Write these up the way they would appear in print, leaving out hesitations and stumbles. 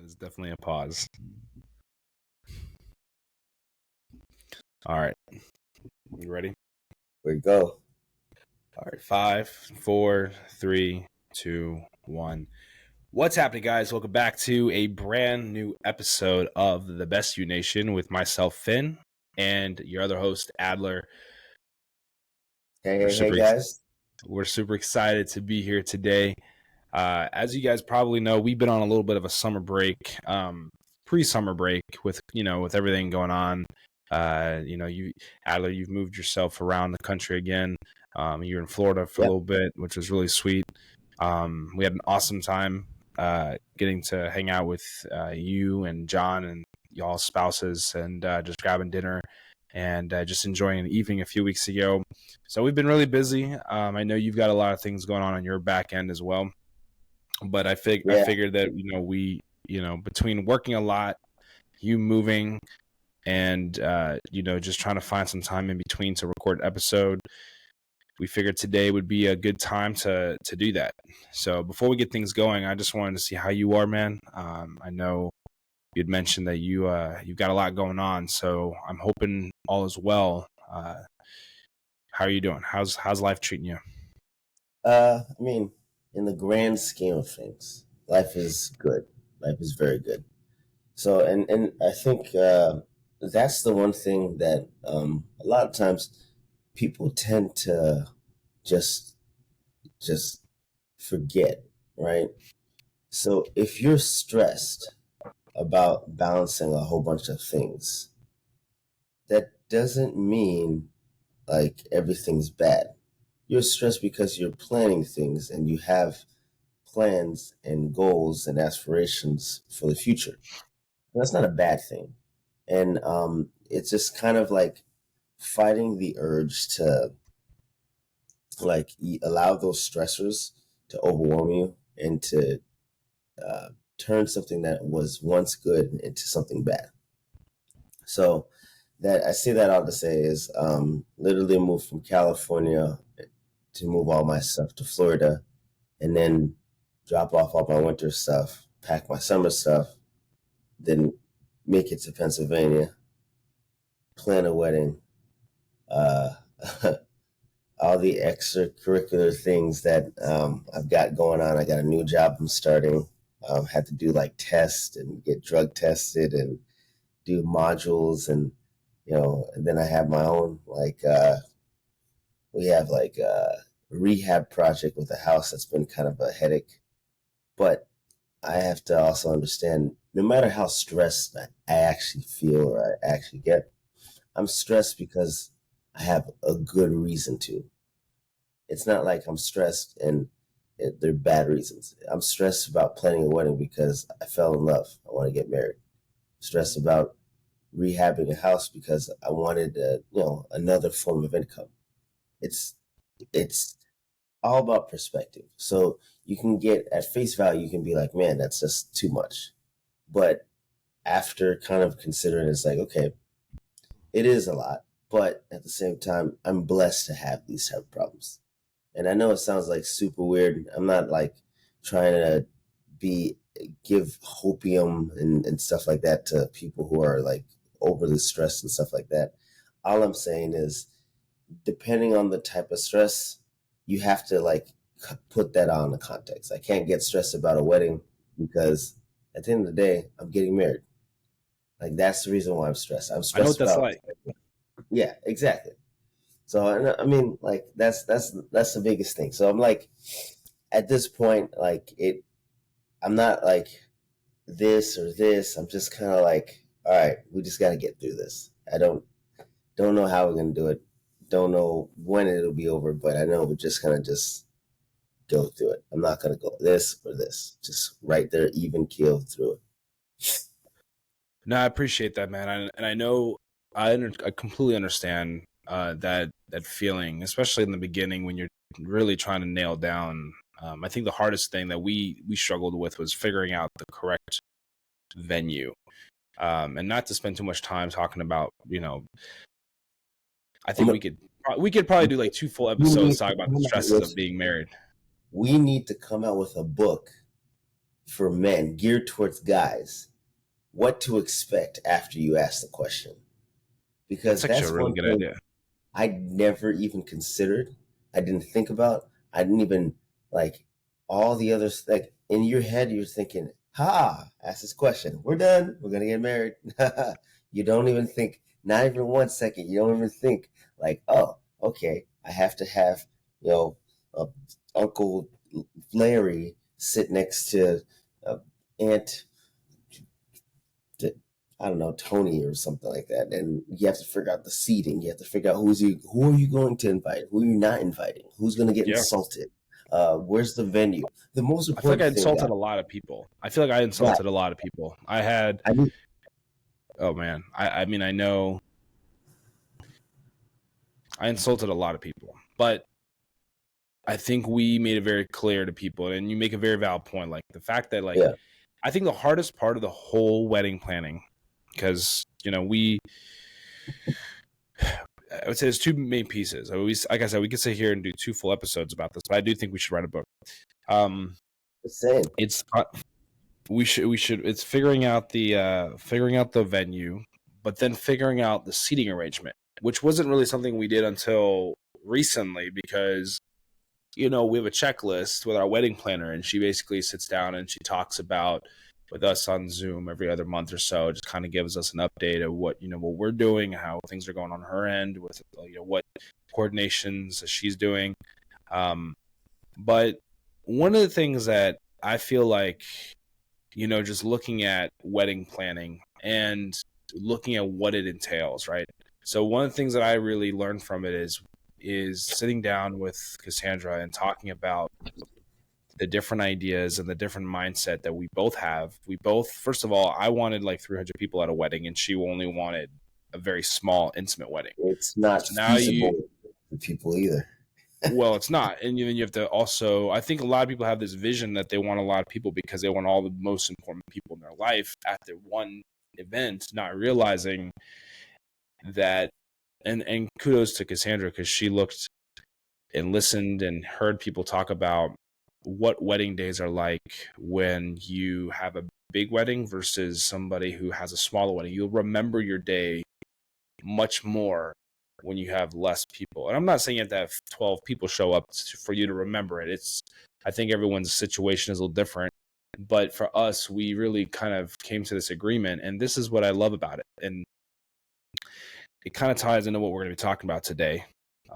That is definitely a pause. All right. You ready? Where you go? All right. 5, 4, 3, 2, 1. What's happening, guys? Welcome back to a brand new episode of The Best You Nation with myself, Finn, and your other host, Adler. Hey, guys. We're super excited to be here today. As you guys probably know, we've been on a little bit of a summer break, pre-summer break with everything going on. Adler, you've moved yourself around the country again. You're in Florida for a little bit, which was really sweet. We had an awesome time getting to hang out with you and John and y'all's spouses and just grabbing dinner and just enjoying an evening a few weeks ago. So we've been really busy. I know you've got a lot of things going on your back end as well. But I figured that, we, between working a lot, you moving, and, just trying to find some time in between to record an episode, we figured today would be a good time to do that. So before we get things going, I just wanted to see how you are, man. I know you'd mentioned that you've got a lot going on, so I'm hoping all is well. How are you doing? How's life treating you? I mean, in the grand scheme of things, life is good. Life is very good. So, and I think that's the one thing that a lot of times people tend to just forget, right? So, if you're stressed about balancing a whole bunch of things, that doesn't mean like everything's bad. You're stressed because you're planning things and you have plans and goals and aspirations for the future. That's not a bad thing. And it's just kind of like fighting the urge to like allow those stressors to overwhelm you and to turn something that was once good into something bad. So that I say that all to say is literally moved from California to move all my stuff to Florida and then drop off all my winter stuff, pack my summer stuff, then make it to Pennsylvania, plan a wedding, uh, all the extracurricular things that I've got going on. I got a new job I'm starting. Had to do like tests and get drug tested and do modules and and then I have my own we have like a rehab project with a house that's been kind of a headache. But I have to also understand no matter how stressed I actually feel or I actually get, I'm stressed because I have a good reason to. It's not like I'm stressed and they're bad reasons. I'm stressed about planning a wedding because I fell in love. I want to get married. Stressed about rehabbing a house because I wanted another form of income. It's all about perspective. So you can get at face value, you can be like, man, that's just too much. But after kind of considering, it's like, okay, it is a lot, but at the same time, I'm blessed to have these type of problems. And I know it sounds like super weird. I'm not like trying to give hopium and stuff like that to people who are like overly stressed and stuff like that. All I'm saying is, depending on the type of stress, you have to like put that on the context. I can't get stressed about a wedding because at the end of the day, I'm getting married. Like that's the reason why I'm stressed. I'm stressed I know what that's about. like. Yeah, exactly. So I mean, like that's the biggest thing. So I'm like, at this point, like I'm not like this or this. I'm just kind of like, all right, we just got to get through this. I don't know how we're gonna do it. Don't know when it'll be over, but I know we're just gonna just go through it. I'm not gonna go this or this. Just right there, even keel through it. No, I appreciate that, man. And I know I completely understand that feeling, especially in the beginning when you're really trying to nail down. I think the hardest thing that we struggled with was figuring out the correct venue, and not to spend too much time talking about. I think we could probably do like 2 full episodes talking about the stresses of being married. We need to come out with a book for men, geared towards guys, what to expect after you ask the question. That's Because actually that's a really one good thing idea. I never even considered. I didn't think about. I didn't even like all the others. Like in your head, you're thinking, "Ha! Ask this question. We're done. We're gonna get married." You don't even think. Not even 1 second. You don't even think like, "Oh, okay. I have to have you know uh, Uncle Larry sit next to uh, Aunt I don't know, Tony or something like that. And you have to figure out the seating. You have to figure out who are you going to invite? Who are you not inviting? Who's going to get Yeah. insulted? Where's the venue? The most I feel like important I thing, insulted guys, a lot of people. I feel like I right? insulted a lot of people. I had, I mean, oh man, I mean, I know I insulted a lot of people, but I think we made it very clear to people, and you make a very valid point. Like the fact that, like, yeah, I think the hardest part of the whole wedding planning, because, I would say there's two main pieces. Like I said, we could sit here and do 2 full episodes about this, but I do think we should write a book. the same. It's we should it's figuring out the venue, but then figuring out the seating arrangement, which wasn't really something we did until recently because we have a checklist with our wedding planner, and she basically sits down and she talks about with us on Zoom every other month or so, just kind of gives us an update of what we're doing, how things are going on her end with what coordinations she's doing. Um, but one of the things that I feel like just looking at wedding planning and looking at what it entails, right? So one of the things that I really learned from it is sitting down with Cassandra and talking about the different ideas and the different mindset that we both have. We both, first of all, I wanted like 300 people at a wedding, and she only wanted a very small, intimate wedding. It's not So now feasible for people either. well, it's not. And then you have to also, I think a lot of people have this vision that they want a lot of people because they want all the most important people in their life at their one event, not realizing that, and kudos to Cassandra because she looked and listened and heard people talk about what wedding days are like when you have a big wedding versus somebody who has a smaller wedding. You'll remember your day much more when you have less people. And I'm not saying you have to have 12 people show up for you to remember it. I think everyone's situation is a little different. But for us, we really kind of came to this agreement. And this is what I love about it. And it kind of ties into what we're going to be talking about today.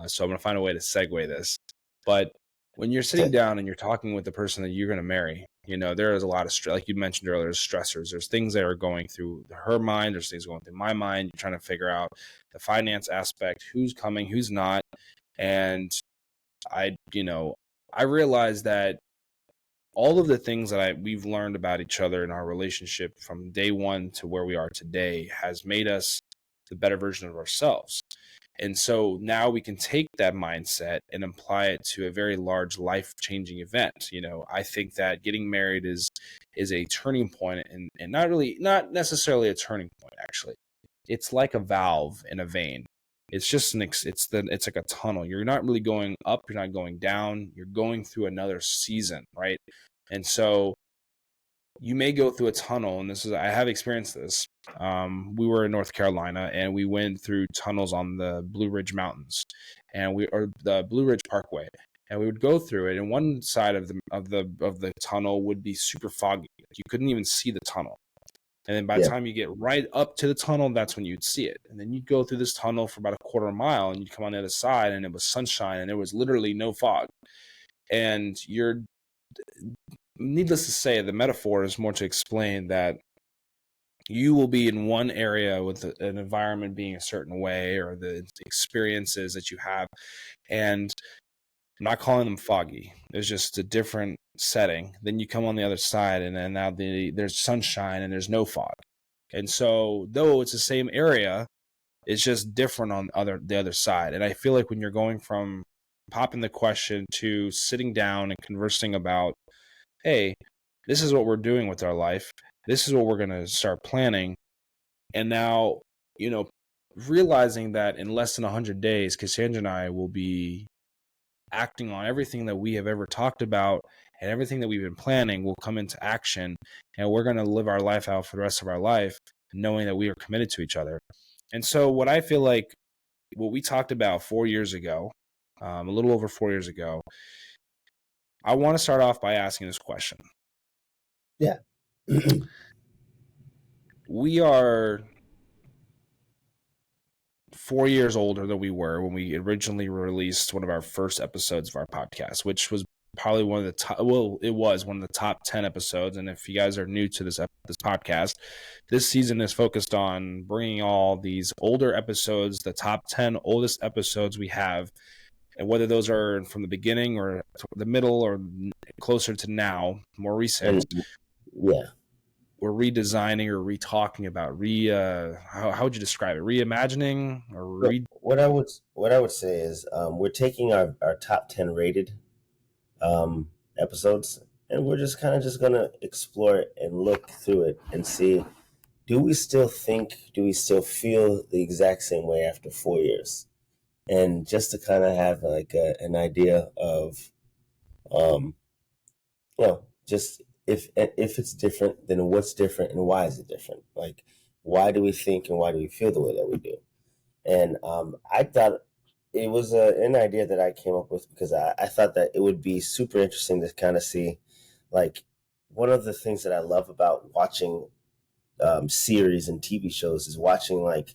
So I'm going to find a way to segue this. But when you're sitting down and you're talking with the person that you're going to marry, there is a lot of stress. Like you mentioned earlier, there's stressors. There's things that are going through her mind. There's things going through my mind. You're trying to figure out the finance aspect, who's coming, who's not. And I realized that all of the things that we've learned about each other in our relationship from day one to where we are today has made us the better version of ourselves. And so now we can take that mindset and apply it to a very large life-changing event. I think that getting married is a turning point, and not necessarily a turning point, actually. It's like a valve in a vein. It's just it's like a tunnel. You're not really going up, you're not going down, you're going through another season, right? And so you may go through a tunnel, and I have experienced this. We were in North Carolina, and we went through tunnels on the Blue Ridge Mountains, or the Blue Ridge Parkway, and we would go through it. And one side of the tunnel would be super foggy; you couldn't even see the tunnel. And then by the Yeah, time you get right up to the tunnel, that's when you'd see it. And then you'd go through this tunnel for about a quarter mile, and you'd come on the other side, and it was sunshine, and there was literally no fog. And needless to say, the metaphor is more to explain that you will be in one area with an environment being a certain way, or the experiences that you have. And I'm not calling them foggy. There's just a different setting. Then you come on the other side, and then now there's sunshine and there's no fog. And so, though it's the same area, it's just different on the other side. And I feel like when you're going from popping the question to sitting down and conversing about, hey, this is what we're doing with our life. This is what we're going to start planning. And now, realizing that in less than 100 days, Cassandra and I will be acting on everything that we have ever talked about and everything that we've been planning will come into action, and we're going to live our life out for the rest of our life knowing that we are committed to each other. And so what I feel like what we talked about 4 years ago, a little over 4 years ago, I want to start off by asking this question. Yeah. We are 4 years older than we were when we originally released one of our first episodes of our podcast, which was probably one of the top, well, it was one of the top 10 episodes. And if you guys are new to this podcast, this season is focused on bringing all these older episodes, the top 10 oldest episodes we have, and whether those are from the beginning or the middle or closer to now, more recent. And yeah, we're redesigning or re-talking about how would you describe it? Reimagining or what I would say is we're taking our top 10 rated episodes, and we're just kind of just gonna explore it and look through it and see, do we still feel the exact same way after 4 years? And just to kind of have like an idea of just if it's different, then what's different and why is it different? Like, why do we think and why do we feel the way that we do? And I thought it was an idea that I came up with because I thought that it would be super interesting to kind of see, like, one of the things that I love about watching series and TV shows is watching like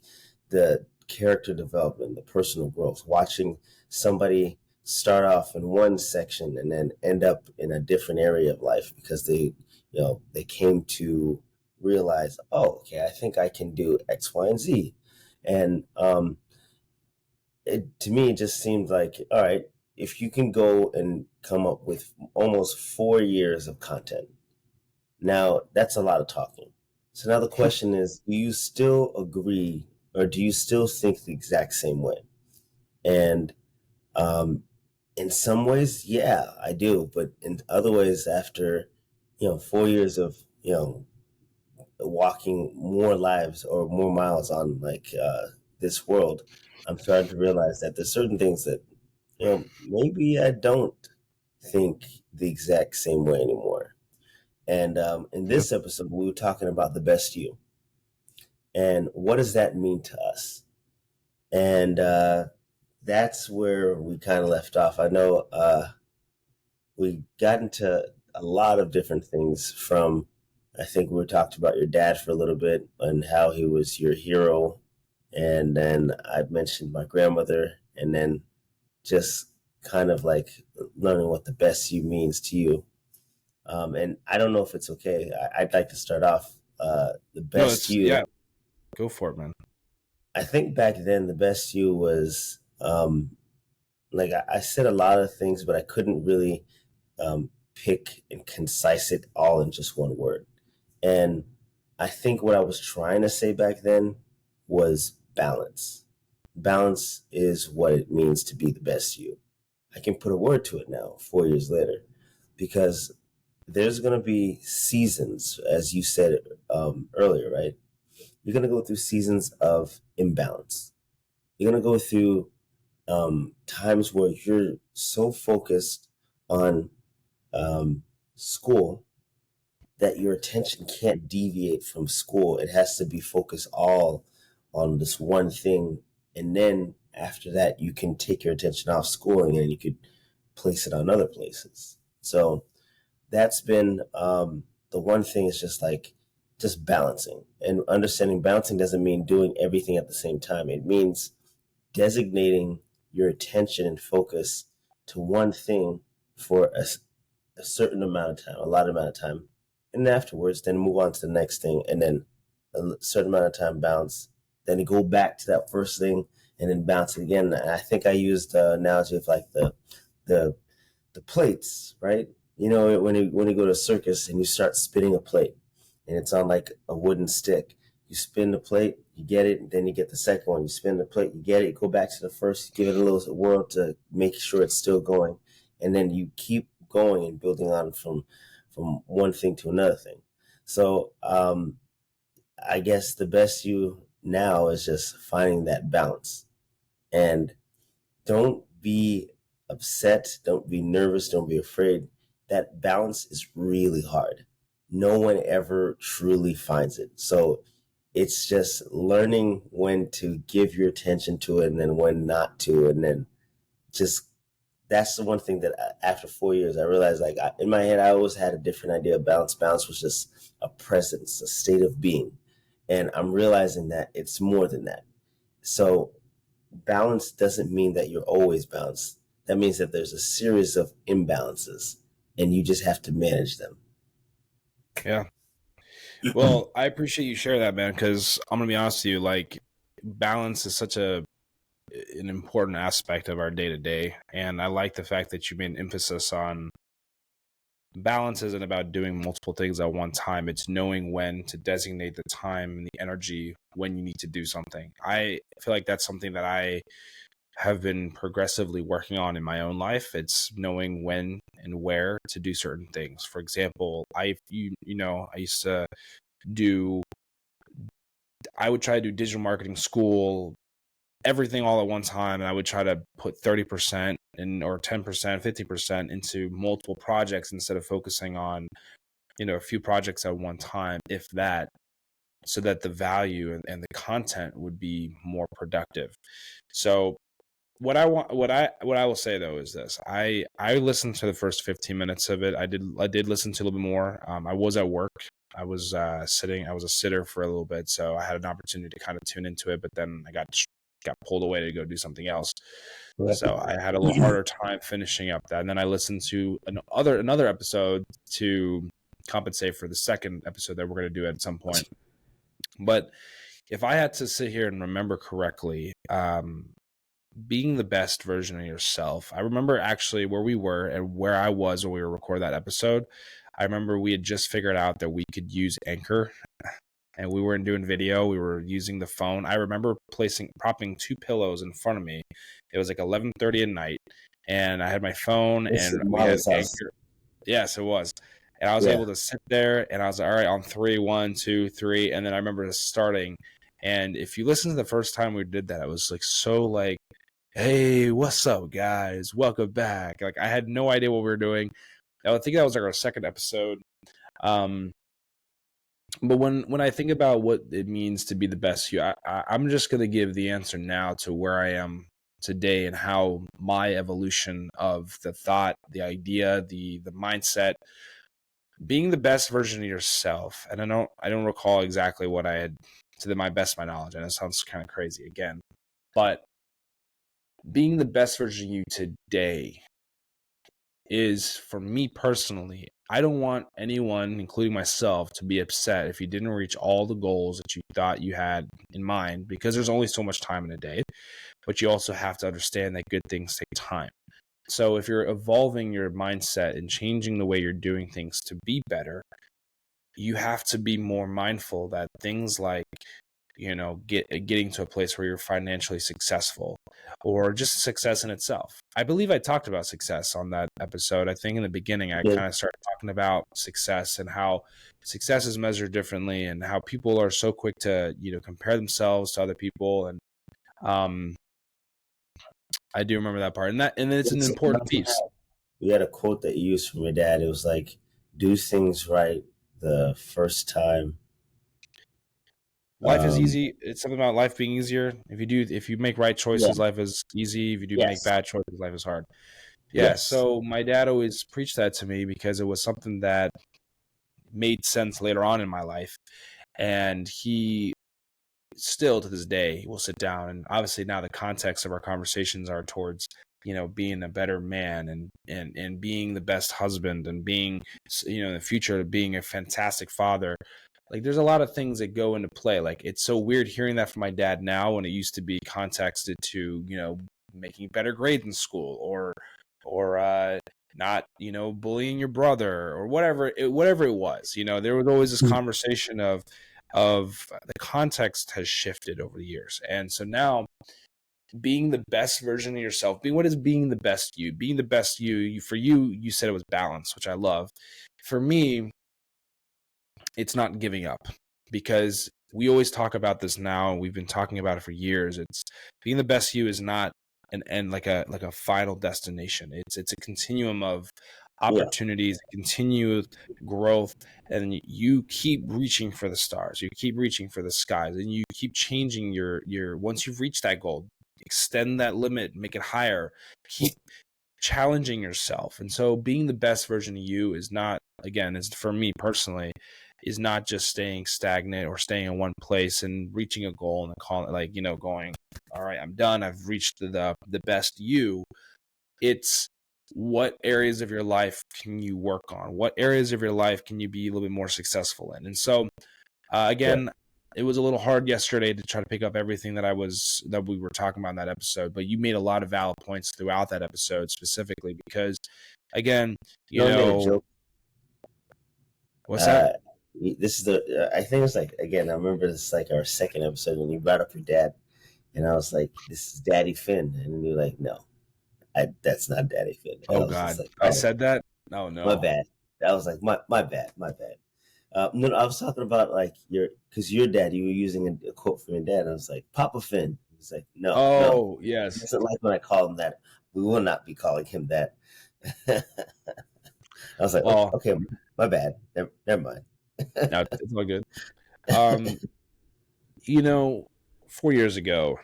the character development, the personal growth, watching somebody start off in one section and then end up in a different area of life because they came to realize, oh, okay, I think I can do X, Y, and Z. And to me, it just seemed like, all right, if you can go and come up with almost 4 years of content, now that's a lot of talking. So now the question is, do you still agree or do you still think the exact same way? And in some ways, yeah, I do. But in other ways, after 4 years of walking more lives or more miles on like this world, I'm starting to realize that there's certain things that maybe I don't think the exact same way anymore. And in this episode, we were talking about the best you. And what does that mean to us? And that's where we kind of left off. I know we got into a lot of different things from, I think we talked about your dad for a little bit and how he was your hero. And then I mentioned my grandmother, and then just kind of like learning what the best you means to you. And I don't know if it's okay. I'd like to start off the best you. Yeah, go for it, man. I think back then the best you was like I said a lot of things, but I couldn't really pick and concise it all in just one word. And I think what I was trying to say back then was balance. Balance is what it means to be the best you. I can put a word to it now, 4 years later, because there's going to be seasons, as you said earlier, right? You're going to go through seasons of imbalance. You're going to go through times where you're so focused on school that your attention can't deviate from school. It has to be focused all on this one thing. And then after that, you can take your attention off schooling and you could place it on other places. So that's been the one thing is just balancing, and understanding balancing doesn't mean doing everything at the same time. It means designating your attention and focus to one thing for a certain amount of time, a lot amount of time, and afterwards then move on to the next thing, and then a certain amount of time bounce, then you go back to that first thing and then bounce it again. And I think I used the analogy of like the plates, right? When you go to a circus and you start spinning a plate and it's on like a wooden stick, you spin the plate, you get it, and then you get the second one. You spin the plate, you get it, you go back to the first, you give it a little whirl to make sure it's still going, and then you keep going and building on from one thing to another thing. So I guess the best you now is just finding that balance. And don't be upset, don't be nervous, don't be afraid that balance is really hard. No one ever truly finds it. So it's just learning when to give your attention to it and then when not to. And then just that's the one thing that after 4 years, I realized like in my head, I always had a different idea of balance. Balance was just a presence, a state of being. And I'm realizing that it's more than that. So balance doesn't mean that you're always balanced. That means that there's a series of imbalances and you just have to manage them. Yeah. Well, I appreciate you sharing that, man, because I'm going to be honest with you, like, balance is such an important aspect of our day to day. And I like the fact that you made an emphasis on balance isn't about doing multiple things at one time. It's knowing when to designate the time and the energy when you need to do something. I feel like that's something that I have been progressively working on in my own life. It's knowing when and where to do certain things. For example, I used to do I would try to do digital marketing school, everything all at one time, and I would try to put 30% in or 10%, 50% into multiple projects instead of focusing on, a few projects at one time, if that, so that the value and the content would be more productive. So what I will say though is this: I listened to the first 15 minutes of it. I did listen to a little bit more. I was at work. I was I was a sitter for a little bit, so I had an opportunity to kind of tune into it. But then I got pulled away to go do something else. So I had a little harder time finishing up that. And then I listened to another episode to compensate for the second episode that we're going to do at some point. But if I had to sit here and remember correctly, being the best version of yourself. I remember actually where we were and where I was when we were recording that episode. I remember we had just figured out that we could use Anchor, and we weren't doing video. We were using the phone. I remember propping two pillows in front of me. It was like 11:30 at night, and I had my phone, and we had Anchor. Yes, it was. And I was able to sit there, and I was like, all right, on 3, 1, 2, 3. And then I remember starting. And if you listen to the first time we did that, it was like so like, hey, what's up, guys? Welcome back. Like, I had no idea what we were doing. I think that was like our second episode. But when I think about what it means to be the best you, I'm just going to give the answer now to where I am today and how my evolution of the thought, the idea, the mindset, being the best version of yourself. And I don't recall exactly what I had to my best of my knowledge. And it sounds kind of crazy again, but being the best version of you today is, for me personally, I don't want anyone, including myself, to be upset if you didn't reach all the goals that you thought you had in mind, because there's only so much time in a day. But you also have to understand that good things take time. So if you're evolving your mindset and changing the way you're doing things to be better, you have to be more mindful that things like, getting to a place where you're financially successful or just success in itself. I believe I talked about success on that episode. I think in the beginning, I kind of started talking about success and how success is measured differently and how people are so quick to, compare themselves to other people. And, I do remember that part, and it's an important piece. You had a quote that you used from your dad. It was like, do things right the first time. Life is easy. It's something about life being easier. If you make right choices, life is easy. If you do make bad choices, life is hard. Yeah. So my dad always preached that to me because it was something that made sense later on in my life. And he still to this day will sit down, and obviously now the context of our conversations are towards, being a better man and being the best husband and being, in the future, being a fantastic father. Like, there's a lot of things that go into play. Like, it's so weird hearing that from my dad now when it used to be contexted to, making better grades in school or not, bullying your brother or whatever it was. There was always this conversation of the context has shifted over the years. And so now, being the best version of yourself, what is being the best you? Being the best you, for you said it was balance, which I love. For me, it's not giving up, because we always talk about this now. We've been talking about it for years. It's being the best you is not an end, like a final destination. It's a continuum of Yeah. opportunities, continued growth, and you keep reaching for the stars, you keep reaching for the skies, and you keep changing your once you've reached that goal, extend that limit, make it higher, keep challenging yourself. And so being the best version of you is not, again, is for me personally, is not just staying stagnant or staying in one place and reaching a goal and calling it, like, going, all right, I'm done, I've reached the best you. It's what areas of your life can you work on? What areas of your life can you be a little bit more successful in? And so, again, it was a little hard yesterday to try to pick up everything that we were talking about in that episode, but you made a lot of valid points throughout that episode, specifically because, again, I made a joke. What's that? This is I think it's like, again, I remember this is like our second episode when you brought up your dad, and I was like, "This is Daddy Finn," and you're like, "No, that's not Daddy Finn." And I Oh was just God, like, I "Oh, said that. Oh no, my bad." I was like, "My bad, my bad." No, I was talking about like because your dad, you were using a quote from your dad. And I was like, "Papa Finn." He's like, "No, no, Oh he yes. doesn't like when I call him that. We will not be calling him that." I was like, Well, "Okay, my bad. Never mind." no, it's all good. Um, 4 years ago,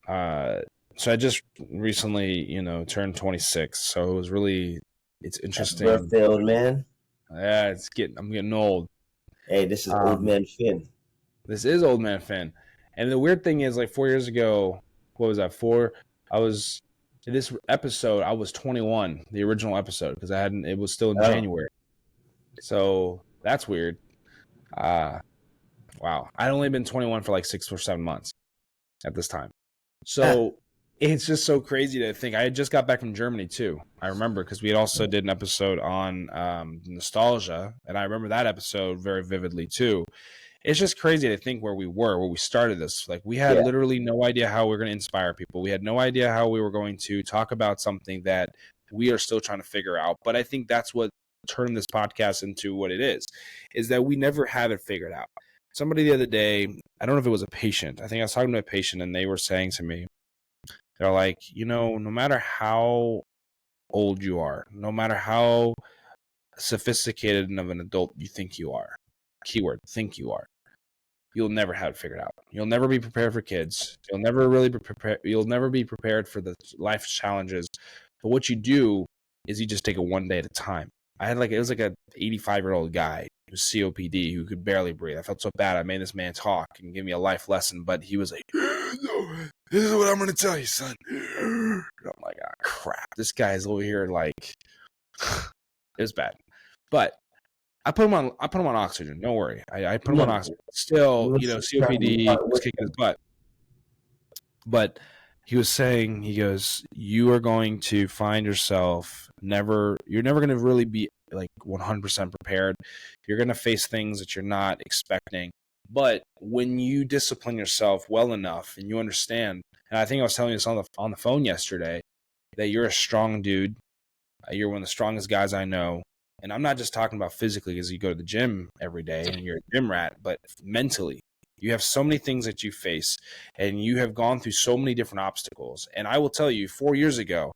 so I just recently, turned 26. So it was really, it's Happy interesting. birthday, old man. Yeah, I'm getting old. Hey, this is old Um, man Finn. this is Old Man Finn. And the weird thing is, like 4 years ago, what was that? I was, in this episode, I was 21, the original episode, because it was still in Oh, January. So that's weird. Uh, wow. I'd only been 21 for like 6 or 7 months at this time. So it's just so crazy to think. I had just got back from Germany too. I remember because we had also did an episode on nostalgia, and I remember that episode very vividly too. It's just crazy to think where we started this. Like we had yeah, literally no idea how we were going to inspire people. We had no idea how we were going to talk about something that we are still trying to figure out. But I think that's what turned this podcast into what it is that we never have it figured out. Somebody the other day, I don't know if it was a patient. I think I was talking to a patient, and they were saying to me, they're like, no matter how old you are, no matter how sophisticated of an adult you think you are, keyword, think you are, you'll never have it figured out. You'll never be prepared for kids. You'll never really be prepared. You'll never be prepared for the life challenges. But what you do is you just take it one day at a time. It was like a 85-year-old guy who was COPD who could barely breathe. I felt so bad. I made this man talk and give me a life lesson, but he was like, "No, this is what I'm going to tell you, son." And I'm like, "Ah, crap. This guy's over here like," it was bad. But I put him on oxygen. Don't worry. I put him on no, oxygen. Still, you were trying to be COPD part was with kicking his them. butt. But he was saying, he goes, you are going to find yourself you're never going to really be like 100% prepared. You're going to face things that you're not expecting. But when you discipline yourself well enough and you understand, and I think I was telling you this on the phone yesterday, that you're a strong dude. You're one of the strongest guys I know. And I'm not just talking about physically because you go to the gym every day and you're a gym rat, but mentally. You have so many things that you face and you have gone through so many different obstacles. And I will tell you, 4 years ago,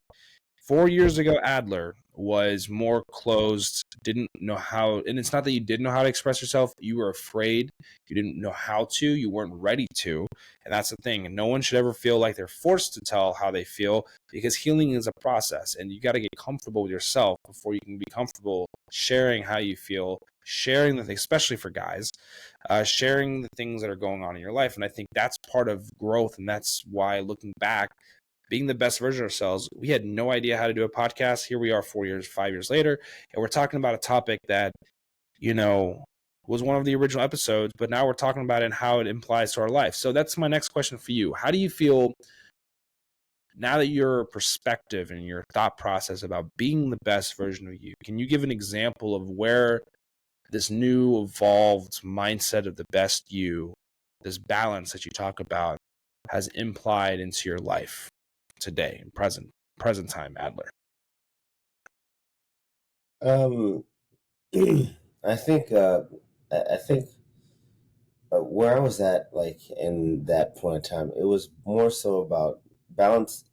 4 years ago, Adler was more closed, didn't know how, and it's not that you didn't know how to express yourself. You were afraid. You didn't know how to. You weren't ready to. And that's the thing. And no one should ever feel like they're forced to tell how they feel because healing is a process and you got to get comfortable with yourself before you can be comfortable sharing how you feel, sharing the things, especially for guys, sharing the things that are going on in your life. And I think that's part of growth. And that's why looking back, being the best version of ourselves, we had no idea how to do a podcast. Here we are 4 years, 5 years later, and we're talking about a topic that, was one of the original episodes, but now we're talking about it and how it implies to our life. So that's my next question for you. How do you feel now that your perspective and your thought process about being the best version of you? Can you give an example of where this new evolved mindset of the best you, this balance that you talk about, has implied into your life today, present time, Adler? Um, I think I think where I was at, like in that point in time, it was more so about balance.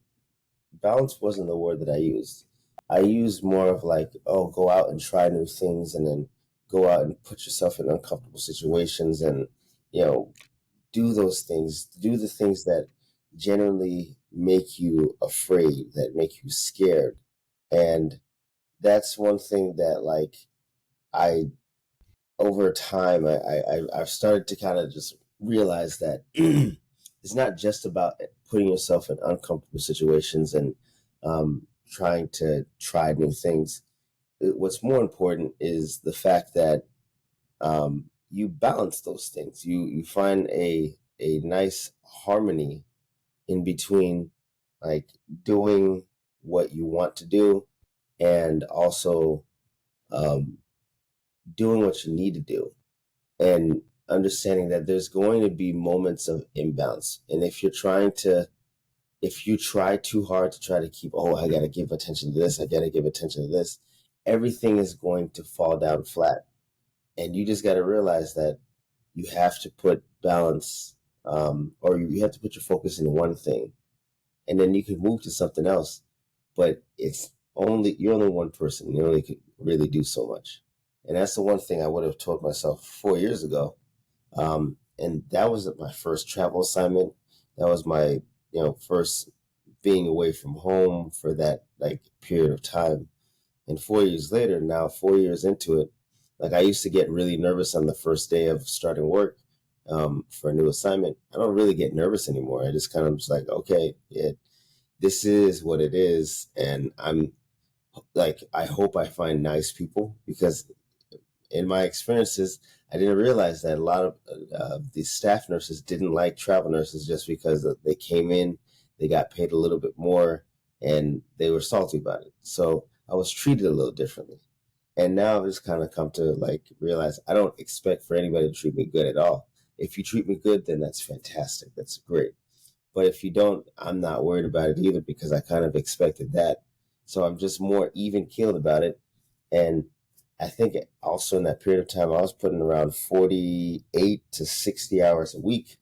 Balance wasn't the word that I used. I use more of like, oh, go out and try new things, and then go out and put yourself in uncomfortable situations, and you know, do those things, do the things that generally make you afraid, that make you scared. And that's one thing that like I over time I've started to kind of just realize that it's not just about putting yourself in uncomfortable situations and trying to try new things. What's more important is the fact that you balance those things. You find a nice harmony in between, like doing what you want to do, and also um, doing what you need to do, and understanding that there's going to be moments of imbalance. And if you try too hard to try to keep, oh, I got to give attention to this, I got to give attention to this, everything is going to fall down flat. And you just got to realize that you have to put balance, or you have to put your focus in one thing, and then you can move to something else. But you're only one person. You only could really do so much. And that's the one thing I would have told myself 4 years ago. And that was my first travel assignment. That was my, first being away from home for that like period of time. And 4 years later, now 4 years into it, like I used to get really nervous on the first day of starting work, for a new assignment. I don't really get nervous anymore. I just kind of just like, okay, yeah, this is what it is. And I'm like, I hope I find nice people, because in my experiences, I didn't realize that a lot of the staff nurses didn't like travel nurses just because they came in, they got paid a little bit more, and they were salty about it. So I was treated a little differently. And now I've just kind of come to like realize I don't expect for anybody to treat me good at all. If you treat me good, then that's fantastic. That's great. But if you don't, I'm not worried about it either, because I kind of expected that. So I'm just more even keeled about it. And I think also in that period of time, I was putting around 48 to 60 hours a week.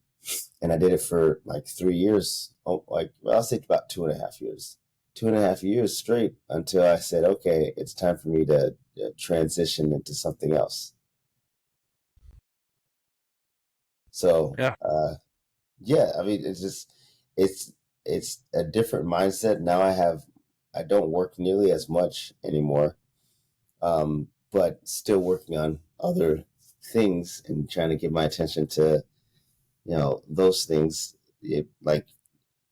And I did it for like 3 years. Oh, like, well, I'll say about 2.5 years. 2.5 years straight, until I said, okay, it's time for me to transition into something else. So, Yeah. yeah, I mean, it's it's a different mindset now. I don't work nearly as much anymore, but still working on other things and trying to give my attention to those things. Like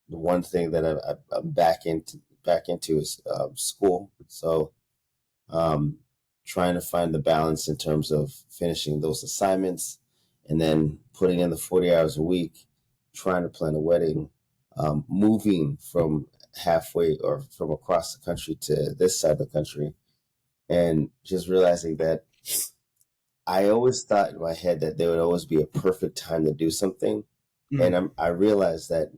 the one thing that I'm back into is school. So um, trying to find the balance in terms of finishing those assignments, and then putting in the 40 hours a week, trying to plan a wedding, moving from halfway or from across the country to this side of the country, and just realizing that I always thought in my head that there would always be a perfect time to do something. Mm. And I realized that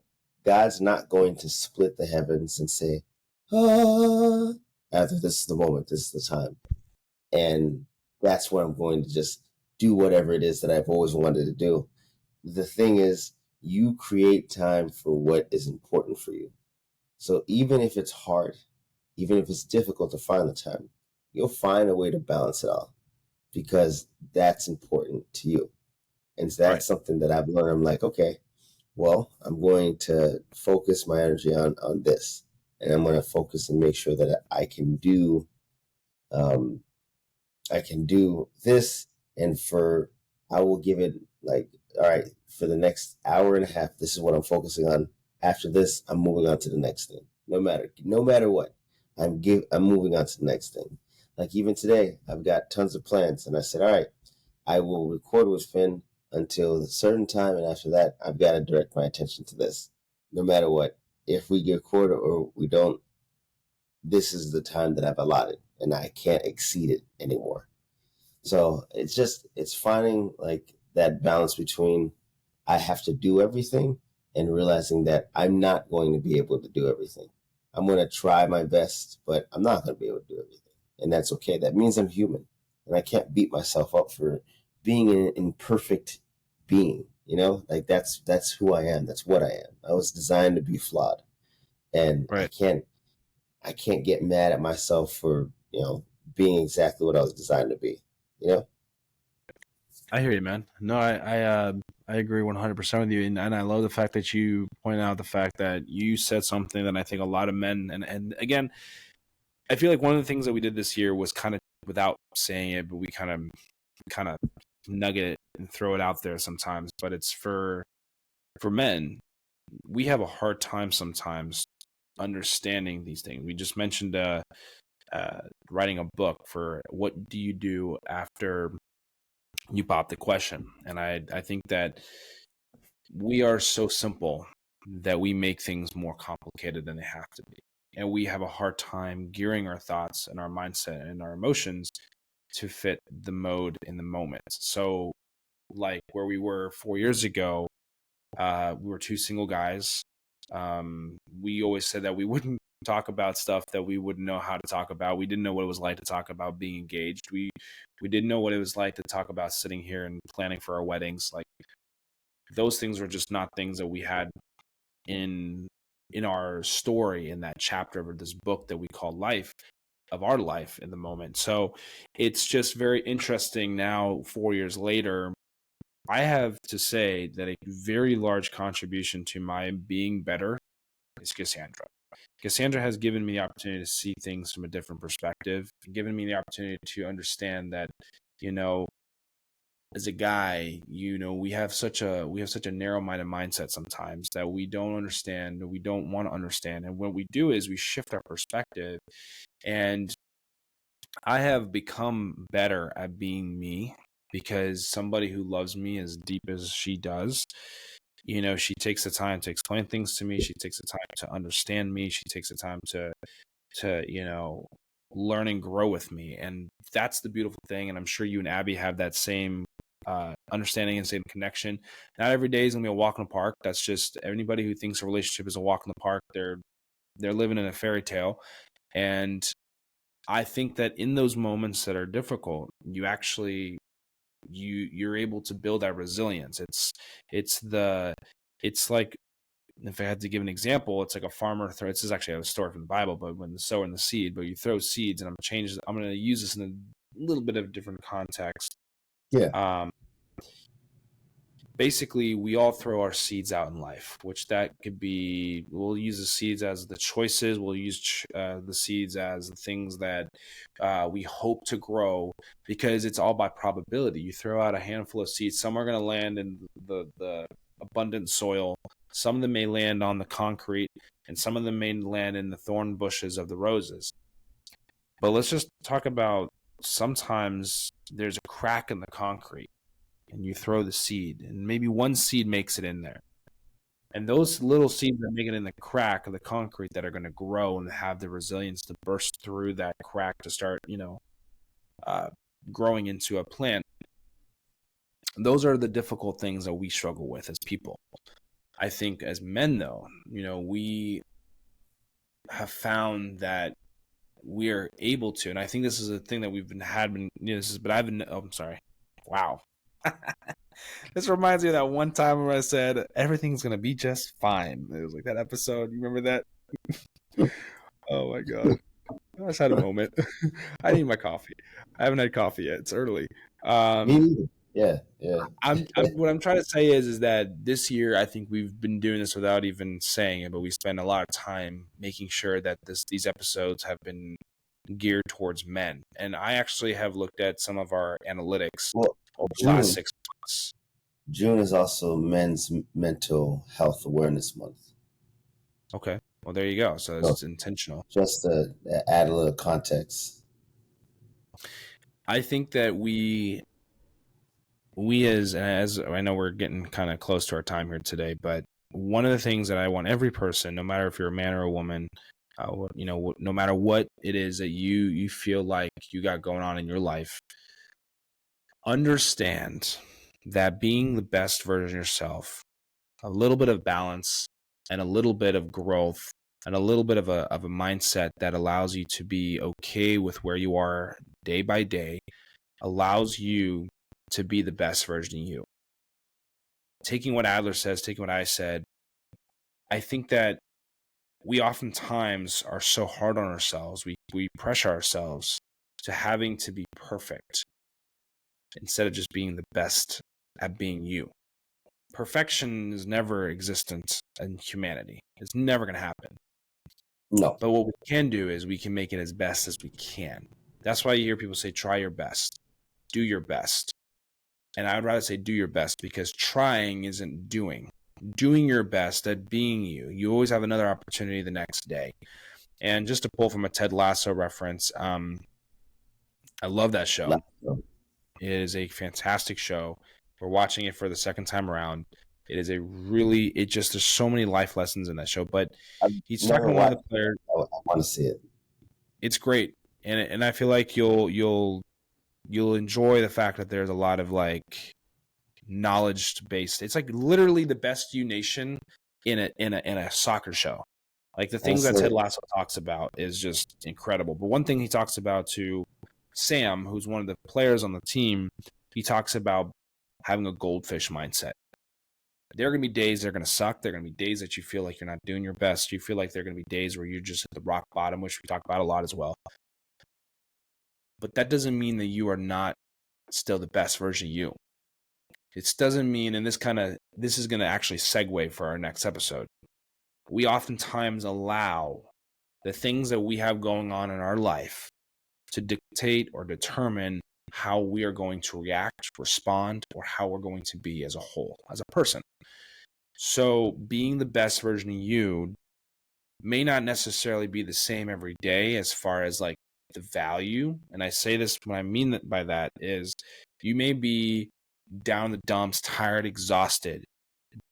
God's not going to split the heavens and say, ah, after this is the moment, this is the time. And that's where I'm going to just do whatever it is that I've always wanted to do. The thing is, you create time for what is important for you. So even if it's hard, even if it's difficult to find the time, you'll find a way to balance it all, because that's important to you. And so Right. that's something that I've learned. I'm like, okay, well, I'm going to focus my energy on this, and I'm going to focus and make sure that um, I can do this, and I will give it like, all right, for the next hour and a half, this is what I'm focusing on. After this, I'm moving on to the next thing. No matter what, I'm moving on to the next thing. Like even today, I've got tons of plans, and I said, all right, I will record with Finn until a certain time, and after that, I've got to direct my attention to this. No matter what, if we get recorded or we don't, this is the time that I've allotted, and I can't exceed it anymore. So it's finding like that balance between I have to do everything, and realizing that I'm not going to be able to do everything. I'm going to try my best, but I'm not going to be able to do everything. And that's okay. That means I'm human, and I can't beat myself up for being an imperfect being, Like that's who I am. That's what I am. I was designed to be flawed, and I Right. can't I can't get mad at myself for, being exactly what I was designed to be, you know? I hear you, man. No, I agree 100% with you, and I love the fact that you point out the fact that you said something that I think a lot of men and again, I feel like one of the things that we did this year was kind of without saying it, but we kind of nugget it and throw it out there sometimes. But it's for men, we have a hard time sometimes understanding these things. We just mentioned writing a book for what do you do after you pop the question, and I think that we are so simple that we make things more complicated than they have to be. And we have a hard time gearing our thoughts and our mindset and our emotions to fit the mode in the moment. So, like where we were 4 years ago, we were two single guys. We always said that we wouldn't talk about stuff that we wouldn't know how to talk about. We didn't know what it was like to talk about being engaged. We didn't know what it was like to talk about sitting here and planning for our weddings. Like those things were just not things that we had in our story in that chapter of this book that we call life of our life in the moment. So it's just very interesting now 4 years later. I have to say that a very large contribution to my being better is Cassandra. Cassandra has given me the opportunity to see things from a different perspective, given me the opportunity to understand that, you know, as a guy, we have such a narrow-minded mindset sometimes that we don't understand, we don't want to understand. And what we do is we shift our perspective. And I have become better at being me because somebody who loves me as deep as she does, she takes the time to explain things to me. She takes the time to understand me. She takes the time to learn and grow with me. And that's the beautiful thing. And I'm sure you and Abby have that same understanding and same connection. Not every day is gonna be a walk in the park. That's just anybody who thinks a relationship is a walk in the park. They're living in a fairy tale. And I think that in those moments that are difficult, you actually you're able to build that resilience. It's like, if I had to give an example, it's like a farmer throws. This is actually a story from the Bible, but when the sower and the seed, but you throw seeds, and I'm going to use this in a little bit of a different context. Yeah. Basically, we all throw our seeds out in life, which that could be, we'll use the seeds as the choices. We'll use the seeds as the things that we hope to grow, because it's all by probability. You throw out a handful of seeds. Some are going to land in the abundant soil. Some of them may land on the concrete, and some of them may land in the thorn bushes of the roses. But let's just talk about, sometimes there's a crack in the concrete, and you throw the seed, and maybe one seed makes it in there. And those little seeds that make it in the crack of the concrete that are going to grow and have the resilience to burst through that crack to start, growing into a plant. Those are the difficult things that we struggle with as people. I think as men, though, we have found that we are able to, and I think this is a thing that I'm sorry. Wow. This reminds me of that one time where I said everything's gonna be just fine. It was like that episode. You remember that? Oh my god! I just had a moment. I need my coffee. I haven't had coffee yet. It's early. Me neither. Yeah, yeah. What I'm trying to say is that this year I think we've been doing this without even saying it, but we spend a lot of time making sure that these episodes have been geared towards men. And I actually have looked at some of our analytics Well, over the last 6 months. June is also Men's Mental Health Awareness Month. Okay. Well, there you go. So So it's intentional. just to add a little context. I think that we as I know we're getting kind of close to our time here today, but one of the things that I want every person, no matter if you're a man or a woman, no matter what it is that you feel like you got going on in your life, understand that being the best version of yourself, a little bit of balance and a little bit of growth and a little bit of a mindset that allows you to be okay with where you are day by day, allows you to be the best version of you. Taking what Adler says, taking what I said, I think that we oftentimes are so hard on ourselves. We pressure ourselves to having to be perfect instead of just being the best at being you. Perfection is never existent in humanity. It's never going to happen. No. But what we can do is we can make it as best as we can. That's why you hear people say, try your best, do your best. And I would rather say do your best, because trying isn't doing. Doing your best at being you. You always have another opportunity the next day. And just to pull from a Ted Lasso reference, I love that show. It is a fantastic show. We're watching it for the second time around. It is there's so many life lessons in that show. But he's talking to one of the players. I want to see it. It's great, and I feel like you'll enjoy the fact that there's a lot of like knowledge based. It's like literally the best you nation in a soccer show. Like the things that Ted Lasso talks about is just incredible. But one thing he talks about to Sam, who's one of the players on the team, he talks about having a goldfish mindset. There are going to be days that are going to suck. There are going to be days that you feel like you're not doing your best. You feel like there are going to be days where you're just at the rock bottom, which we talk about a lot as well. But that doesn't mean that you are not still the best version of you. It doesn't mean, and this is going to actually segue for our next episode. We oftentimes allow the things that we have going on in our life to dictate or determine how we are going to react, respond, or how we're going to be as a whole, as a person. So being the best version of you may not necessarily be the same every day as far as like the value. And I say this, what I mean by that is you may be down in the dumps, tired, exhausted,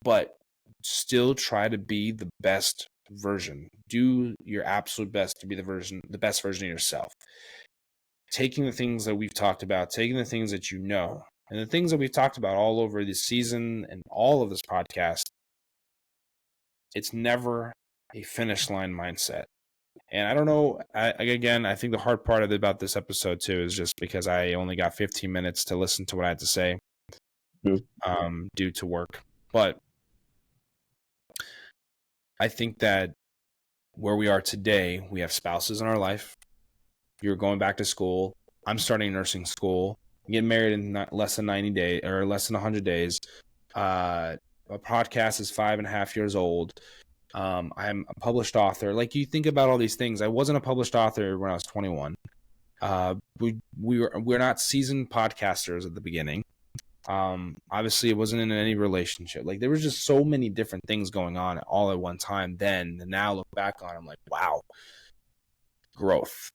but still try to be the best version. Do your absolute best to be the best version of yourself. Taking the things that we've talked about, taking the things that you know, and the things that we've talked about all over this season and all of this podcast, it's never a finish line mindset. And I don't know, I think the hard part about this episode too is just because I only got 15 minutes to listen to what I had to say due to work. But I think that where we are today, we have spouses in our life. You're going back to school. I'm starting nursing school. I'm getting married in less than 90 days or less than 100 days. A podcast is 5.5 years old. I'm a published author. Like, you think about all these things. I wasn't a published author when I was 21. We're not seasoned podcasters at the beginning. Obviously it wasn't in any relationship. Like, there was just so many different things going on all at one time then, and now look back on it, I'm like, wow, growth.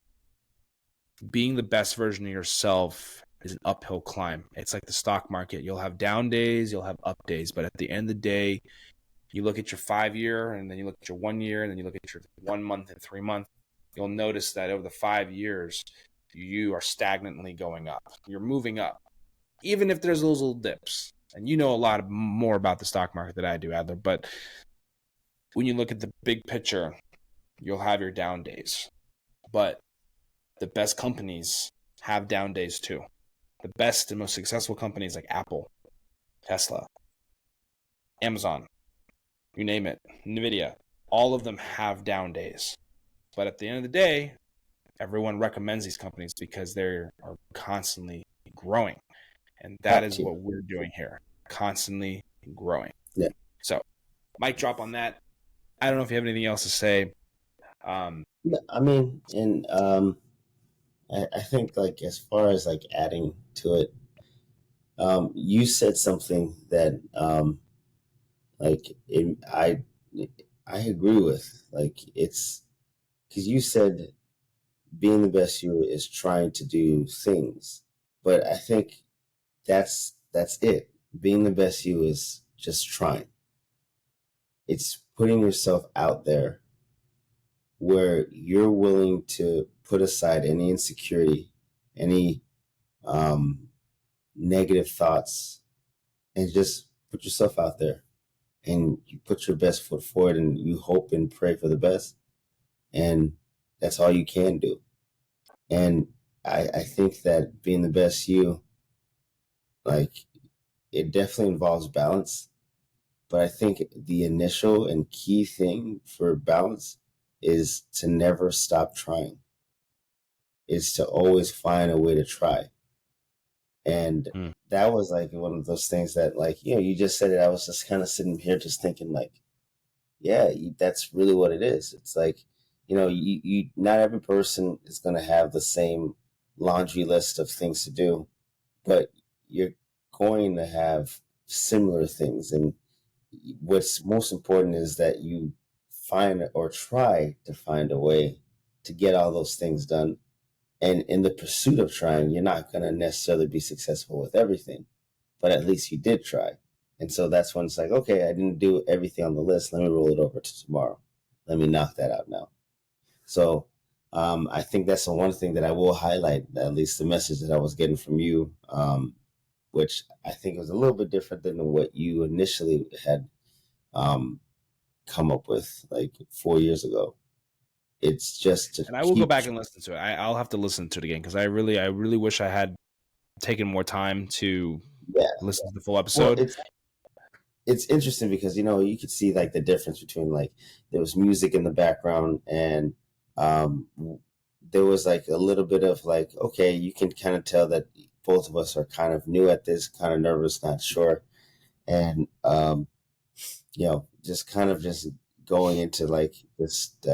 Being the best version of yourself is an uphill climb. It's like the stock market. You'll have down days, you'll have up days, but at the end of the day, you look at your 5 year, and then you look at your 1 year, and then you look at your 1 month and 3 month, you'll notice that over the 5 years, you are stagnantly going up. You're moving up. Even if there's those little dips, and you know a lot more about the stock market than I do, Adler, but when you look at the big picture, you'll have your down days. But the best companies have down days too. The best and most successful companies like Apple, Tesla, Amazon, you name it, NVIDIA, all of them have down days. But at the end of the day, everyone recommends these companies because they are constantly growing. And that is what we're doing here, constantly growing. Yeah. So, mic drop on that. I don't know if you have anything else to say. I mean, and I think, like, as far as like adding to it, you said something that I agree with. Like, it's because you said being the best you is trying to do things, but I think that's it. Being the best you is just trying. It's putting yourself out there where you're willing to put aside any insecurity, any negative thoughts, and just put yourself out there, and you put your best foot forward, and you hope and pray for the best, and that's all you can do. And I think that being the best you, like, it definitely involves balance, but I think the initial and key thing for balance is to never stop trying, is to always find a way to try. And Mm. that was like one of those things that, like, you just said it. I was just kind of sitting here just thinking, like, yeah, that's really what it is. It's like, you not every person is going to have the same laundry list of things to do, but you're going to have similar things. And what's most important is that you find or try to find a way to get all those things done. And in the pursuit of trying, you're not going to necessarily be successful with everything, but at least you did try. And so that's when it's like, okay, I didn't do everything on the list. Let me roll it over to tomorrow. Let me knock that out now. So I think that's the one thing that I will highlight, at least the message that I was getting from you, which I think was a little bit different than what you initially had come up with like 4 years ago. It's just to And I will go keep. back and listen to it. I'll have to listen to it again because I really wish I had taken more time to Yeah. listen to the full Well, episode. it's interesting because you could see like the difference between, like, there was music in the background, and um, there was like a little bit of like, okay, you can kind of tell that both of us are kind of new at this, kind of nervous, not sure, and just kind of just going into like just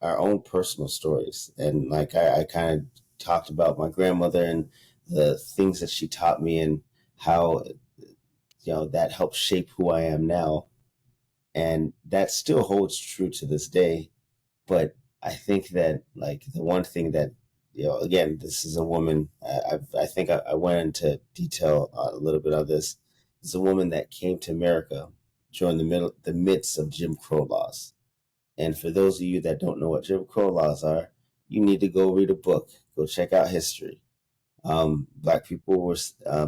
our own personal stories. And like I kind of talked about my grandmother and the things that she taught me, and how that helped shape who I am now. And that still holds true to this day. But I think that, like, the one thing that, again, this is a woman. I think I went into detail a little bit of this. It's a woman that came to America during the midst of Jim Crow laws. And for those of you that don't know what Jim Crow laws are, you need to go read a book, go check out history. Black people were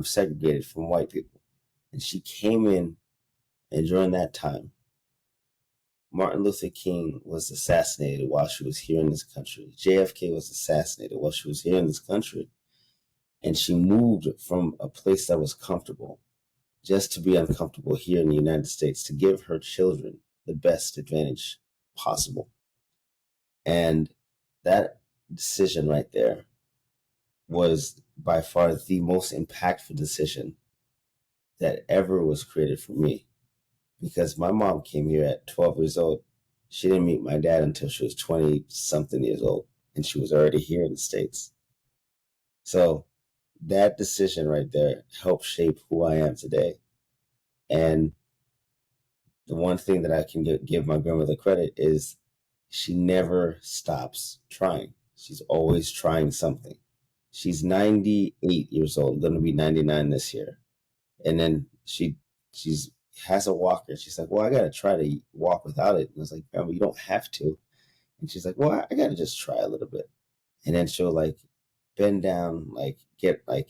segregated from white people. And she came in, and during that time, Martin Luther King was assassinated while she was here in this country. JFK was assassinated while she was here in this country. And she moved from a place that was comfortable just to be uncomfortable here in the United States, to give her children the best advantage possible. And that decision right there was by far the most impactful decision that ever was created for me. Because my mom came here at 12 years old. She didn't meet my dad until she was 20 something years old, and she was already here in the States. So that decision right there helped shape who I am today. And the one thing that I can give my grandmother credit is she never stops trying. She's always trying something. She's 98 years old, going to be 99 this year. And then she's has a walker. She's like, well, I got to try to walk without it. And I was like, Grandma, you don't have to. And she's like, well, I got to just try a little bit. And then she'll like bend down, like get like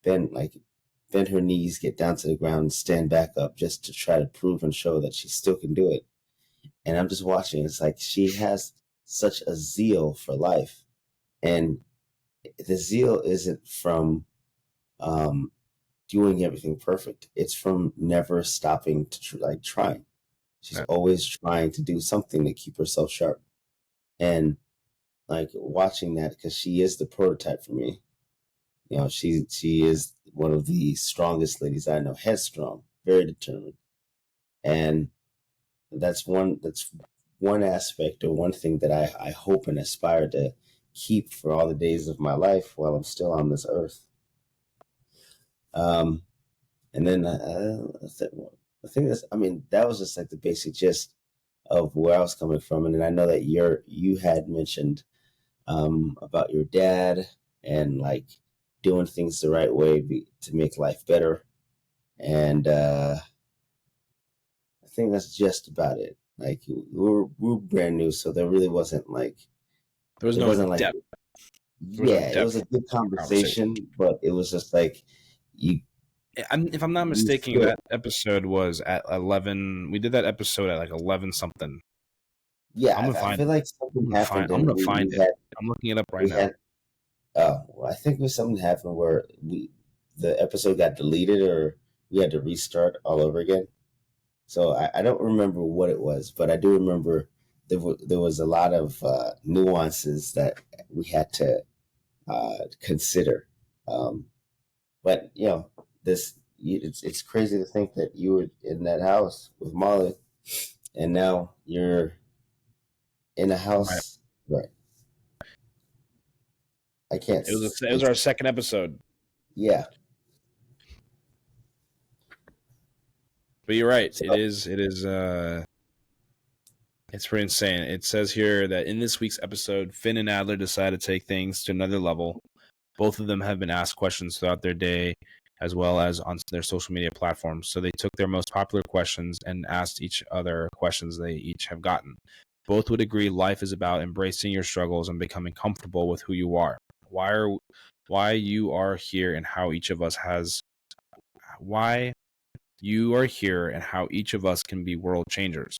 bend her knees, get down to the ground, and stand back up just to try to prove and show that she still can do it. And I'm just watching. It's like she has such a zeal for life. And the zeal isn't from doing everything perfect. It's from never stopping to trying. She's always trying to do something to keep herself sharp. And like watching that, because she is the prototype for me. She is one of the strongest ladies I know, headstrong, very determined. And that's one aspect, or one thing that I hope and aspire to keep for all the days of my life while I'm still on this earth. And then I think that was just like the basic gist of where I was coming from. And then I know that you had mentioned about your dad, and like doing things the right way to make life better. And I think that's just about it. Like we were brand new, so there really wasn't like There was it no wasn't like depth. There was no yeah, it was depth a good conversation. conversation, but it was just like you If I'm not you mistaken, feel that episode was at 11. We did that episode at like 11 something. yeah. I'm gonna I find feel it. like something happened, I'm and gonna we find it. had I'm looking it up right we now. had well, I think it was something happened where the episode got deleted, or we had to restart all over again. So I don't remember what it was, but I do remember there was a lot of nuances that we had to consider. But it's crazy to think that you were in that house with Molly, and now you're in a Right. house. Right. I can't. It was our second episode. Yeah. But you're right. So, It's pretty insane. It says here that in this week's episode, Finn and Adler decided to take things to another level. Both of them have been asked questions throughout their day as well as on their social media platforms. So they took their most popular questions and asked each other questions they each have gotten. Both would agree life is about embracing your struggles and becoming comfortable with who you are. Why you are here and how each of us has why you are here and how each of us can be world changers.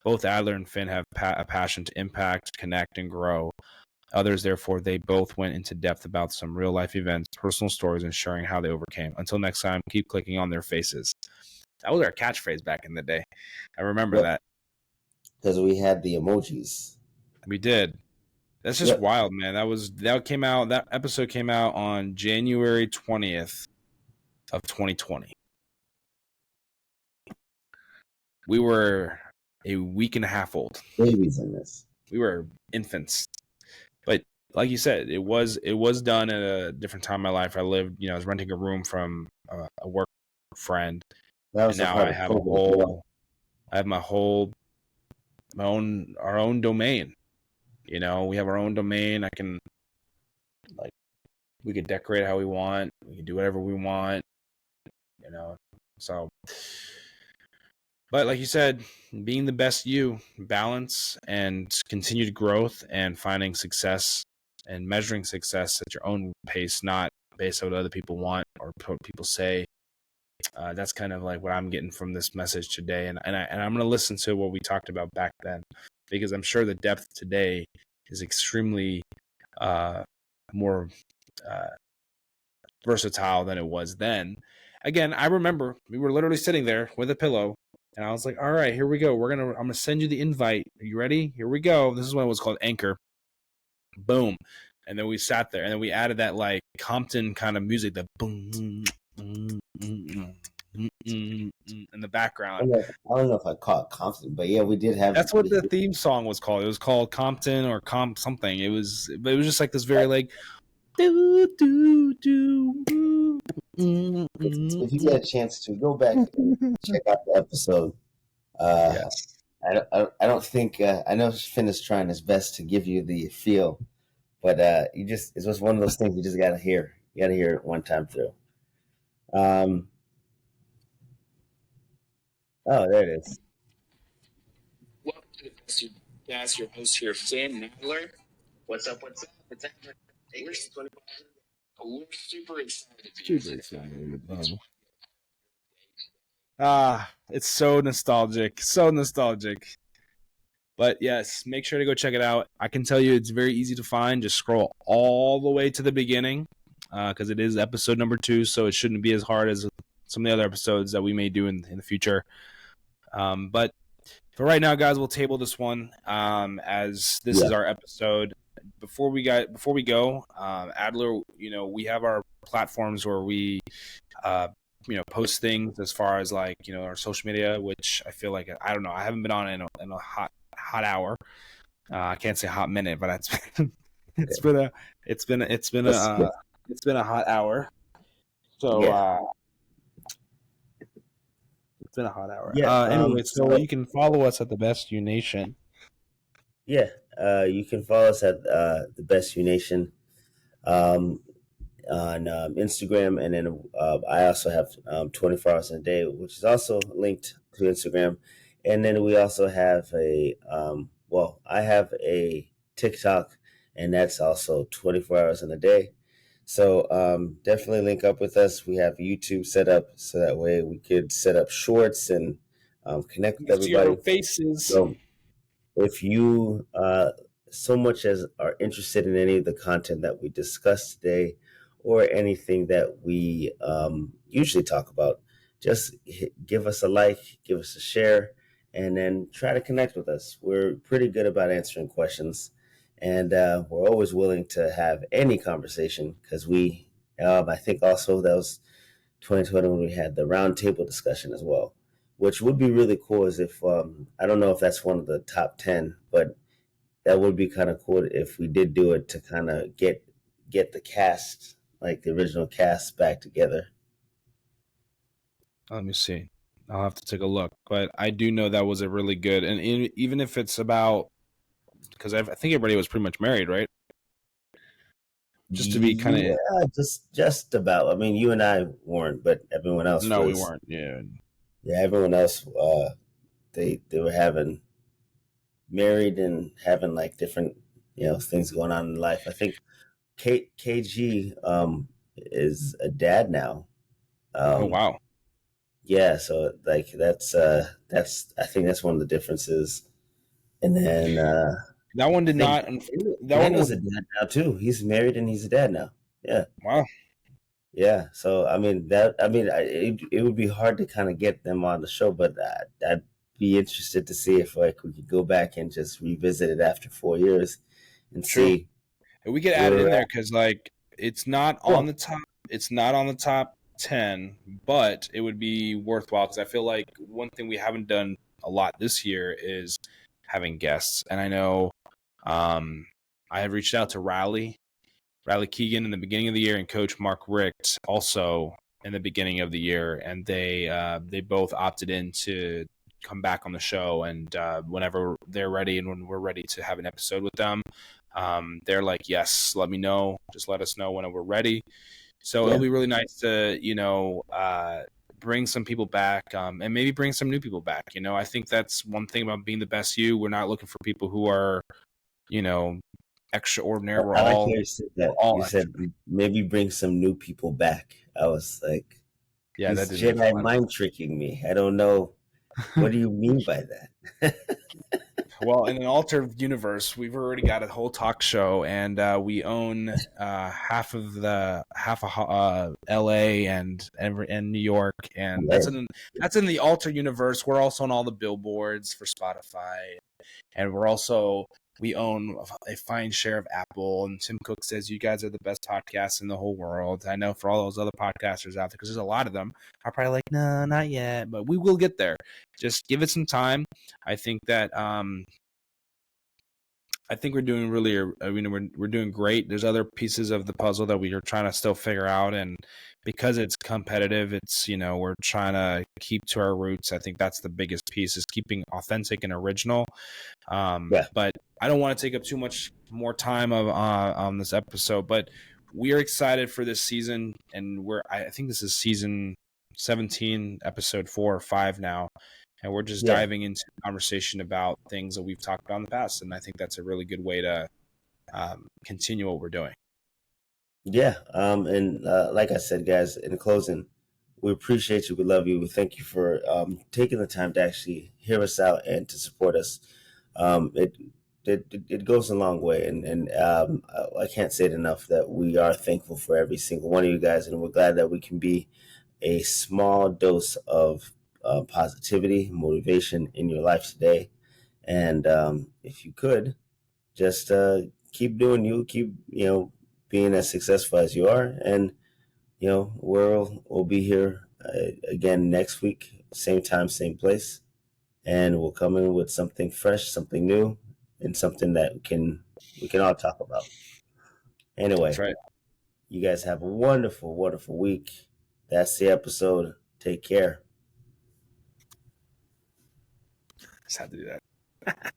Both Adler and Finn have a passion to impact, connect, and grow others. Therefore, they both went into depth about some real life events, personal stories, and sharing how they overcame. Until next time, keep clicking on their faces. That was our catchphrase back in the day. I remember that. Because we had the emojis. We did. That's just wild, man. That episode came out on January 20th of 2020. We were a week and a half old. Babies in this. We were infants. But like you said, it was done at a different time in my life. I was renting a room from a work friend. And now I have our own domain. We have our own domain. We could decorate how we want. We can do whatever we want. So, but like you said, being the best you, balance and continued growth and finding success and measuring success at your own pace, not based on what other people want or what people say. That's kind of like what I'm getting from this message today. And I'm going to listen to what we talked about back then, because I'm sure the depth today is extremely more versatile than it was then. Again, I remember we were literally sitting there with a pillow, and I was like, all right, here we go. I'm going to send you the invite. Are you ready? Here we go. This is when it was called Anchor. Boom. And then we sat there, and then we added that like Compton kind of music, the boom, in the background. I don't know if I call it Compton, but yeah, we did have. That's what the theme song was called. It was called Compton or Comp something. It was just like this very like. If you get a chance to go back and check out the episode, yes. I don't think I know Finn is trying his best to give you the feel, but it's just one of those things you just gotta hear. You gotta hear it one time through. Oh, there it is. Welcome to the Best Podcast. Your host here, Finn Adler. What's up? It's Adler. We're super excited. It's so nostalgic. So nostalgic. But yes, make sure to go check it out. I can tell you it's very easy to find. Just scroll all the way to the beginning, because it is episode number 2, so it shouldn't be as hard as some of the other episodes that we may do in the future. But for right now, guys, we'll table this one as this is our episode. Before we go, Adler, we have our platforms where we post things as far as like our social media, which I feel like I don't know, I haven't been on in a hot hour. I can't say hot minute, but it's been a hot hour. So it's been a hot hour. Anyway, so you can follow us at the Best You Nation. Yeah, you can follow us at the Best You Nation on Instagram, and then I also have 24 hours in a day, which is also linked to Instagram. And then we also have I have a TikTok, and that's also 24 hours in a day. So definitely link up with us. We have YouTube set up so that way we could set up shorts and connect with everybody. See our faces. So if you so much as are interested in any of the content that we discussed today, or anything that we usually talk about, just give us a like, give us a share, and then try to connect with us. We're pretty good about answering questions, and we're always willing to have any conversation because I think also that was 2020 when we had the roundtable discussion as well, which would be really cool. Is if I don't know if that's one of the top 10, but that would be kind of cool if we did do it to kind of get the cast, like the original cast, back together. Let me see. I'll have to take a look, but I do know that was a really good, and even if it's about, because I think everybody was pretty much married, right? Just to be kind of, Yeah, just about. I mean, you and I weren't, but everyone else no, we was. weren't. Yeah. Yeah, everyone else. They were having married and having like different things going on in life. I think KG is a dad now. Oh Um, wow. yeah, so like that's I think that's one of the differences. And then That one I did think not. That one Daniel's was a dad now too. He's married and he's a dad now. Yeah. wow. Yeah, so I mean it would be hard to kind of get them on the show, but I'd be interested to see if like we could go back and just revisit it after 4 years and True. see We could add where it in we're there at. because like it's not on Well, the top. It's not on the top 10, but it would be worthwhile because I feel like one thing we haven't done a lot this year is having guests, and I know I have reached out to Riley Keegan in the beginning of the year, and Coach Mark Richt also in the beginning of the year, and they both opted in to come back on the show. And whenever they're ready, and when we're ready to have an episode with them, they're like, "Yes, let me know. Just let us know when we're ready." So it'll yeah, be really nice to bring some people back, and maybe bring some new people back. I think that's one thing about being the best you. We're not looking for people who are you know extraordinary. We're I like how all you said we're that. all You said extra. maybe bring some new people back. I was like, Yeah, that he's didn't make Jedi fun. mind tricking me. I don't know. What do you mean by that? Well, in an altered universe, we've already got a whole talk show, and we own half of L.A. and New York, and Man, that's in the altered universe. We're also on all the billboards for Spotify, and we own a fine share of Apple. And Tim Cook says you guys are the best podcast in the whole world. I know for all those other podcasters out there, because there's a lot of them, are probably like, no, not yet, but we will get there. Just give it some time. I think that I think we're doing really. I mean, we're doing great. There's other pieces of the puzzle that we are trying to still figure out, and because it's competitive, it's we're trying to keep to our roots. I think that's the biggest piece is keeping authentic and original. yeah, But I don't want to take up too much more time on this episode. But we are excited for this season, and I think this is season 17, episode 4 or 5 now, and we're just yeah. diving into conversation about things that we've talked about in the past. And I think that's a really good way to continue what we're doing. Yeah, and like I said, guys, in closing, we appreciate you. We love you. We thank you for taking the time to actually hear us out and to support us. It it goes a long way, and I can't say it enough that we are thankful for every single one of you guys, and we're glad that we can be a small dose of positivity, motivation in your life today. And if you could just keep doing you, keep being as successful as you are, and we'll be here again next week, same time, same place, and we'll come in with something fresh, something new, and something that we can all talk about. That's Anyway, right. you guys have a wonderful, wonderful week. That's the episode. Take care. Just had to do that.